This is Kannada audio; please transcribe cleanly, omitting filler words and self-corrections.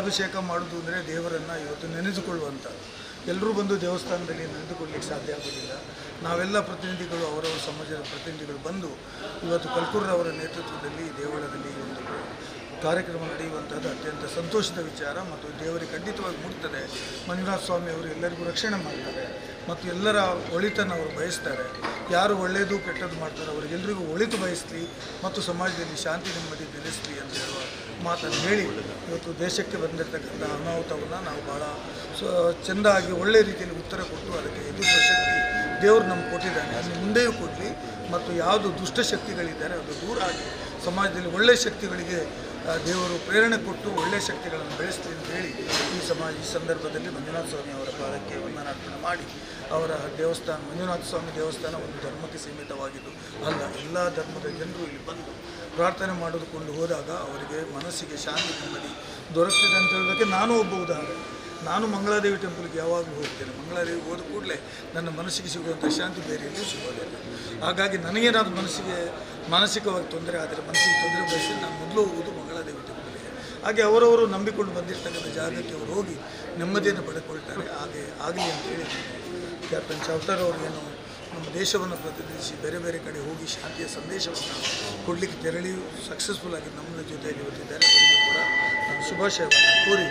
ಜಲಾಭಿಷೇಕ ಮಾಡೋದು ಅಂದರೆ ದೇವರನ್ನು ಇವತ್ತು ನೆನೆದುಕೊಳ್ಳುವಂಥ, ಎಲ್ಲರೂ ಬಂದು ದೇವಸ್ಥಾನದಲ್ಲಿ ನೆನೆದುಕೊಳ್ಳಲಿಕ್ಕೆ ಸಾಧ್ಯ ಆಗೋದಿಲ್ಲ. ನಾವೆಲ್ಲ ಪ್ರತಿನಿಧಿಗಳು, ಅವರವರ ಸಮಾಜದ ಪ್ರತಿನಿಧಿಗಳು ಬಂದು ಇವತ್ತು ಕಲ್ಕೂರ್ರವರ ನೇತೃತ್ವದಲ್ಲಿ ದೇವಳದಲ್ಲಿ ಒಂದು ಕಾರ್ಯಕ್ರಮ ನಡೆಯುವಂಥದ್ದು ಅತ್ಯಂತ ಸಂತೋಷದ ವಿಚಾರ ಮತ್ತು ದೇವರಿಗೆ ಖಂಡಿತವಾಗಿ ಮುಟ್ತದೆ. ಮಂಜುನಾಥ ಸ್ವಾಮಿ ಅವರು ಎಲ್ಲರಿಗೂ ರಕ್ಷಣೆ ಮಾಡ್ತಾರೆ ಮತ್ತು ಎಲ್ಲರ ಒಳಿತನ್ನು ಅವರು ಬಯಸ್ತಾರೆ. ಯಾರು ಒಳ್ಳೆಯದು ಕೆಟ್ಟದ್ದು ಮಾಡ್ತಾರೆ ಅವರಿಗೆಲ್ಲರಿಗೂ ಒಳಿತು ಬಯಸಲಿ ಮತ್ತು ಸಮಾಜದಲ್ಲಿ ಶಾಂತಿ ನೆಮ್ಮದಿ ನೆಲೆಸಲಿ ಅಂತ ಹೇಳುವ ಮಾತನ್ನು ಹೇಳಿ ಇವತ್ತು ದೇಶಕ್ಕೆ ಬಂದಿರತಕ್ಕಂಥ ಅನಾಹುತವನ್ನು ನಾವು ಭಾಳ ಚೆಂದಾಗಿ ಒಳ್ಳೆಯ ರೀತಿಯಲ್ಲಿ ಉತ್ತರ ಕೊಟ್ಟು ಅದಕ್ಕೆ ಎದುರಿಸುವ ಶಕ್ತಿ ದೇವರು ನಮ್ಗೆ ಕೊಟ್ಟಿದ್ದಾನೆ. ಅಲ್ಲಿ ಮುಂದೆಯೂ ಕೊಡಲಿ ಮತ್ತು ಯಾವುದು ದುಷ್ಟಶಕ್ತಿಗಳಿದ್ದಾರೆ ಅದು ದೂರ ಆಗಿ ಸಮಾಜದಲ್ಲಿ ಒಳ್ಳೆಯ ಶಕ್ತಿಗಳಿಗೆ ದೇವರು ಪ್ರೇರಣೆ ಕೊಟ್ಟು ಒಳ್ಳೆಯ ಶಕ್ತಿಗಳನ್ನು ಬೆಳೆಸಲಿ ಅಂತ ಹೇಳಿ ಈ ಸಂದರ್ಭದಲ್ಲಿ ಮಂಜುನಾಥ ಸ್ವಾಮಿ ಅವರ ಪಾದಕ್ಕೆ ವಂದನಾರ್ಪಣೆ ಮಾಡಿ ಅವರ ದೇವಸ್ಥಾನ, ಮಂಜುನಾಥ ಸ್ವಾಮಿ ದೇವಸ್ಥಾನ ಒಂದು ಧರ್ಮಕ್ಕೆ ಸೀಮಿತವಾಗಿದ್ದು ಅಲ್ಲ, ಎಲ್ಲ ಧರ್ಮದ ಜನರು ಇಲ್ಲಿ ಬಂದು ಪ್ರಾರ್ಥನೆ ಮಾಡಿದುಕೊಂಡು ಹೋದಾಗ ಅವರಿಗೆ ಮನಸ್ಸಿಗೆ ಶಾಂತಿ ನೆಮ್ಮದಿ ದೊರಕ್ತಿದೆ ಅಂತ ಹೇಳೋದಕ್ಕೆ ನಾನು ಒಬ್ಬ ಉದಾಹರಣೆ. ನಾನು ಮಂಗಳಾದೇವಿ ಟೆಂಪಲ್ಗೆ ಯಾವಾಗಲೂ ಹೋಗ್ತೇನೆ. ಮಂಗಳಾದೇವಿಗೆ ಹೋದ ಕೂಡಲೇ ನನ್ನ ಮನಸ್ಸಿಗೆ ಸಿಗುವಂಥ ಶಾಂತಿ ಬೇರೆ ಎಲ್ಲೂ ಸಿಗೋದಿಲ್ಲ. ಹಾಗಾಗಿ ನನಗೇನಾದರೂ ಮಾನಸಿಕವಾಗಿ ತೊಂದರೆ ಆದರೆ, ಮನಸ್ಸಿಗೆ ತೊಂದರೆ ಬಯಸಿ ನಾನು ಮೊದಲು ಹೋಗುವುದು ಮಂಗಳಾದೇವಿ ಟೆಂಪಲ್ಗೆ. ಹಾಗೆ ಅವರವರು ನಂಬಿಕೊಂಡು ಬಂದಿರ್ತಕ್ಕಂಥ ಜಾಗಕ್ಕೆ ಅವರು ಹೋಗಿ ನೆಮ್ಮದಿಯನ್ನು ಪಡೆದುಕೊಳ್ತಾರೆ. ಹಾಗೆ ಆಗಲಿ ಅಂತ ಹೇಳಿ ಕ್ಯಾಪ್ಟನ್ ಚಾವ್ತಾರ್ ಅವರಿಗೇನು ನಮ್ಮ ದೇಶವನ್ನು ಪ್ರತಿನಿಧಿಸಿ ಬೇರೆ ಬೇರೆ ಕಡೆ ಹೋಗಿ ಶಾಂತಿಯ ಸಂದೇಶವನ್ನು ಕೊಡಲಿಕ್ಕೆ ತೆರಳಿ ಸಕ್ಸಸ್ಫುಲ್ ಆಗಿ ನಮ್ಮ ಜೊತೆಯಲ್ಲಿ ಇವತ್ತಿದ್ದಾರೆ. ಅವರಿಗೂ ಕೂಡ ನಾನು ಶುಭಾಶಯವನ್ನು ಕೋರಿ